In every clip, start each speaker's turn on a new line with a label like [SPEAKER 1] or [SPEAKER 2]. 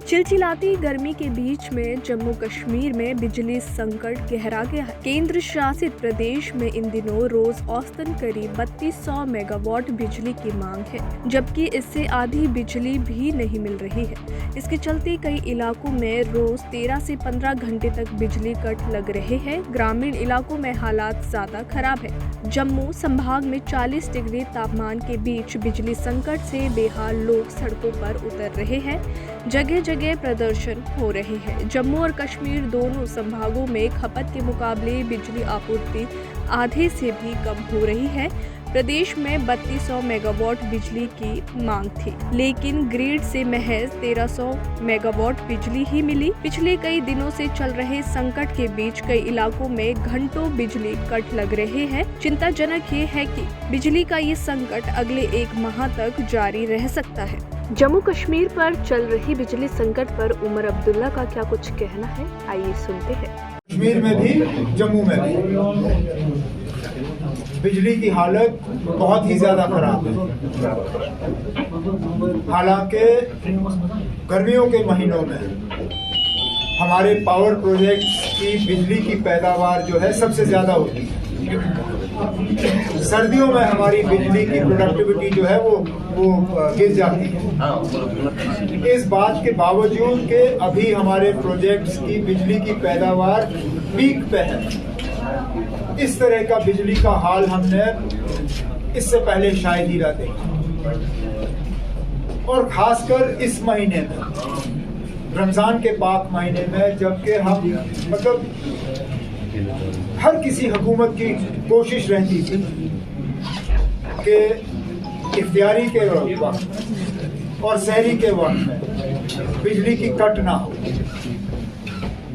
[SPEAKER 1] चिलचिलाती गर्मी के बीच में जम्मू कश्मीर में बिजली संकट गहरा गया है। केंद्र शासित प्रदेश में इन दिनों रोज औसतन करीब 3200 मेगावाट बिजली की मांग है, जबकि इससे आधी बिजली भी नहीं मिल रही है। इसके चलते कई इलाकों में रोज 13 से 15 घंटे तक बिजली कट लग रहे हैं। ग्रामीण इलाकों में हालात ज्यादा खराब है। जम्मू संभाग में 40 डिग्री तापमान के बीच बिजली संकट से बेहाल लोग सड़कों पर उतर रहे हैं। जगह जगह प्रदर्शन हो रहे हैं। जम्मू और कश्मीर दोनों संभागों में खपत के मुकाबले बिजली आपूर्ति आधे से भी कम हो रही है। प्रदेश में 3200 मेगावाट बिजली की मांग थी, लेकिन ग्रिड से महज 1300 मेगावाट बिजली ही मिली। पिछले कई दिनों से चल रहे संकट के बीच कई इलाकों में घंटों बिजली कट लग रहे हैं। चिंताजनक ये है कि बिजली का ये संकट अगले 1 माह तक जारी रह सकता है। जम्मू कश्मीर पर चल रही बिजली संकट पर उमर अब्दुल्ला का क्या कुछ कहना है, आइए सुनते हैं।
[SPEAKER 2] कश्मीर में भी जम्मू में भी बिजली की हालत बहुत ही ज्यादा खराब है। हालांकि गर्मियों के महीनों में हमारे पावर प्रोजेक्ट्स की बिजली की पैदावार जो है सबसे ज्यादा होती है। सर्दियों में हमारी बिजली की प्रोडक्टिविटी जो है वो गिर जाती है। इस बात के बावजूद कि अभी हमारे प्रोजेक्ट्स की बिजली की पैदावार पीक पे है, इस तरह का बिजली का हाल हमने इससे पहले शायद ही ना देखा। और खासकर इस महीने में, रमजान के पाक महीने में, जबकि हम मतलब हर किसी हुकूमत की कोशिश रहती थी कि इफ्तियारी के वक्त और सहरी के वक्त में बिजली की कट ना हो,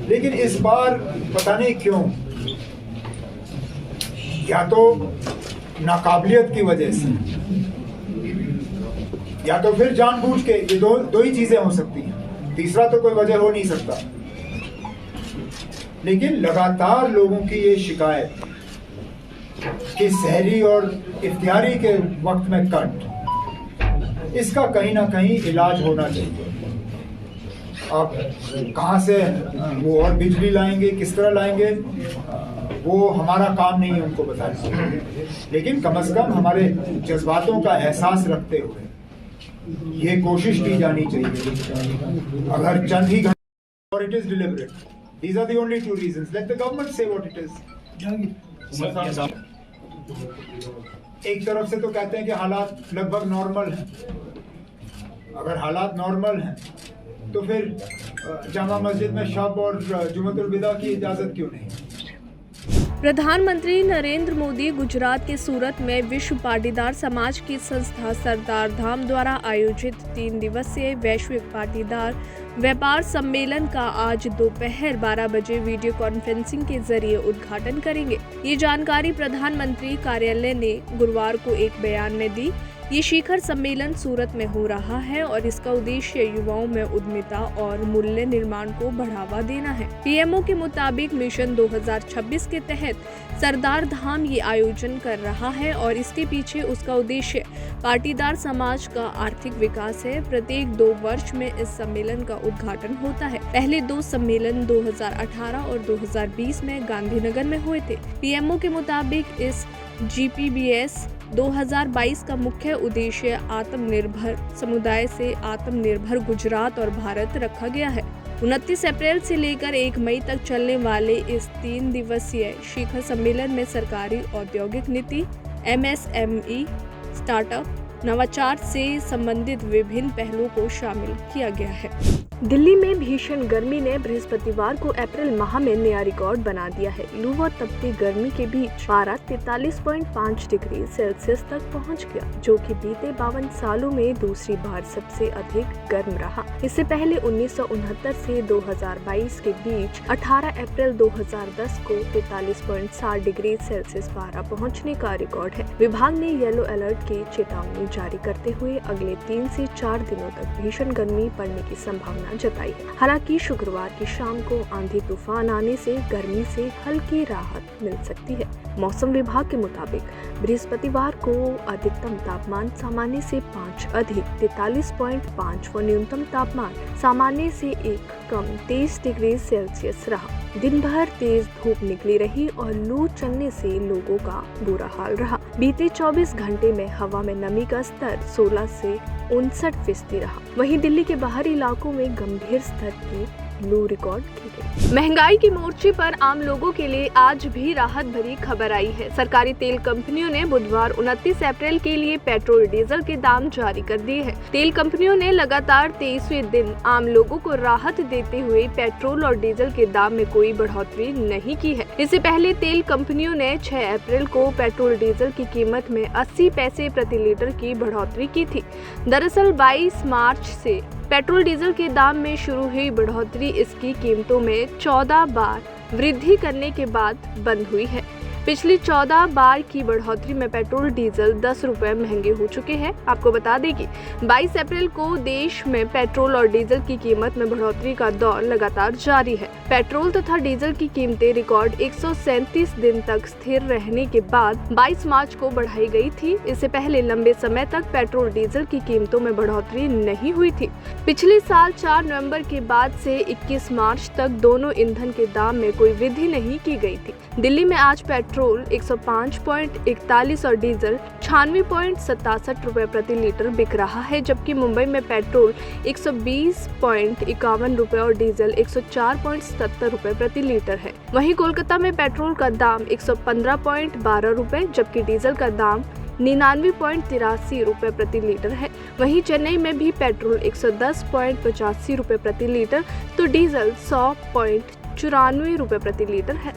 [SPEAKER 2] लेकिन इस बार पता नहीं क्यों, या तो नाकाबिलियत की वजह से या तो फिर जानबूझ के, ये दो ही चीजें हो सकती हैं, तीसरा तो कोई वजह हो नहीं सकता। लेकिन लगातार लोगों की ये शिकायत कि सहरी और इफ्तियारी के वक्त में कट, इसका कहीं ना कहीं इलाज होना चाहिए। अब कहाँ से वो और बिजली लाएंगे, किस तरह लाएंगे, वो हमारा काम नहीं है उनको बताना, लेकिन कम से कम हमारे जज्बातों का एहसास रखते हुए ये कोशिश की जानी चाहिए। अगर चंद ही घंटे, और it is deliberate, these are the only two reasons. Let the government say what it is. एक तरफ से तो कहते हैं कि हालात लगभग नॉर्मल हैं। अगर हालात नॉर्मल हैं तो फिर जामा मस्जिद में शब और जुमअतुल विदा की इजाजत क्यों नहीं?
[SPEAKER 1] प्रधानमंत्री नरेंद्र मोदी गुजरात के सूरत में विश्व पाटीदार समाज की संस्था सरदार धाम द्वारा आयोजित 3 दिवसीय वैश्विक पाटीदार व्यापार सम्मेलन का आज दोपहर 12 बजे वीडियो कॉन्फ्रेंसिंग के जरिए उद्घाटन करेंगे। ये जानकारी प्रधानमंत्री कार्यालय ने गुरुवार को एक बयान में दी। ये शिखर सम्मेलन सूरत में हो रहा है और इसका उद्देश्य युवाओं में उद्यमिता और मूल्य निर्माण को बढ़ावा देना है। पीएमओ के मुताबिक मिशन 2026 के तहत सरदार धाम ये आयोजन कर रहा है और इसके पीछे उसका उद्देश्य पाटीदार समाज का आर्थिक विकास है। प्रत्येक 2 वर्ष में इस सम्मेलन का उद्घाटन होता है। पहले 2 सम्मेलन 2018 और 2020 में गांधीनगर में हुए थे। पीएमओ के मुताबिक इस GPBS 2022 का मुख्य उद्देश्य आत्मनिर्भर समुदाय से आत्मनिर्भर गुजरात और भारत रखा गया है। 29 अप्रैल से लेकर 1 मई तक चलने वाले इस 3 दिवसीय शिखर सम्मेलन में सरकारी औद्योगिक नीति, MSME, स्टार्टअप, नवाचार से संबंधित विभिन्न पहलुओं को शामिल किया गया है। दिल्ली में भीषण गर्मी ने बृहस्पतिवार को अप्रैल माह में नया रिकॉर्ड बना दिया है। लू व तपती गर्मी के बीच पारा 43.5 डिग्री सेल्सियस तक पहुंच गया, जो कि बीते 52 सालों में दूसरी बार सबसे अधिक गर्म रहा। इससे पहले 1969 से 2022 के बीच 18 अप्रैल 2010 को 43.7 डिग्री सेल्सियस पारा पहुंचने का रिकॉर्ड है। विभाग ने येलो अलर्ट की चेतावनी जारी करते हुए अगले 3 से 4 दिनों तक भीषण गर्मी पड़ने की संभावना संभावना जताई है। हालांकि शुक्रवार की शाम को आंधी तूफान आने से गर्मी से हल्की राहत मिल सकती है। मौसम विभाग के मुताबिक बृहस्पतिवार को अधिकतम तापमान सामान्य से 5 अधिक 43.5 व न्यूनतम तापमान सामान्य से 1 कम 23 डिग्री सेल्सियस रहा। दिन भर तेज धूप निकली रही और लू चलने से लोगों का बुरा हाल रहा। बीते 24 घंटे में हवा में नमी का स्तर 16 से 59% रहा। वहीं दिल्ली के बाहरी इलाकों में गंभीर स्तर की लू रिकॉर्ड की गई। महंगाई के मोर्चे पर आम लोगों के लिए आज भी राहत भरी खबर आई है। सरकारी तेल कंपनियों ने बुधवार 29 अप्रैल के लिए पेट्रोल डीजल के दाम जारी कर दिए हैं। तेल कंपनियों ने लगातार 23वें दिन आम लोगों को राहत देते हुए पेट्रोल और डीजल के दाम में कोई बढ़ोतरी नहीं की है। इससे पहले तेल कंपनियों ने 6 अप्रैल को पेट्रोल डीजल की कीमत में 80 पैसे प्रति लीटर की बढ़ोतरी की थी। दरअसल 22 मार्च से पेट्रोल डीजल के दाम में शुरू हुई बढ़ोतरी इसकी कीमतों में 14 बार वृद्धि करने के बाद बंद हुई है। पिछली 14 बार की बढ़ोतरी में पेट्रोल डीजल 10 रुपए महंगे हो चुके हैं। आपको बता दें कि 22 अप्रैल को देश में पेट्रोल और डीजल की कीमत में बढ़ोतरी का दौर लगातार जारी है। पेट्रोल तथा डीजल की कीमतें रिकॉर्ड 137 दिन तक स्थिर रहने के बाद 22 मार्च को बढ़ाई गई थी। इससे पहले लंबे समय तक पेट्रोल डीजल की कीमतों में बढ़ोतरी नहीं हुई थी। पिछले साल 4 नवंबर के बाद से 21 मार्च तक दोनों ईंधन के दाम में कोई वृद्धि नहीं की गई थी। दिल्ली में आज पेट्रोल 105.41 और डीजल 96.67 रुपए प्रति लीटर बिक रहा है, जबकि मुंबई में पेट्रोल 120.51 रुपए और डीजल 104.70 रुपए प्रति लीटर है। वहीं कोलकाता में पेट्रोल का दाम 115.12 रुपए जबकि डीजल का दाम 99.83 रुपए प्रति लीटर है। वहीं चेन्नई में भी पेट्रोल 110.85 रुपए प्रति लीटर तो डीजल 100.94 रुपए प्रति लीटर है।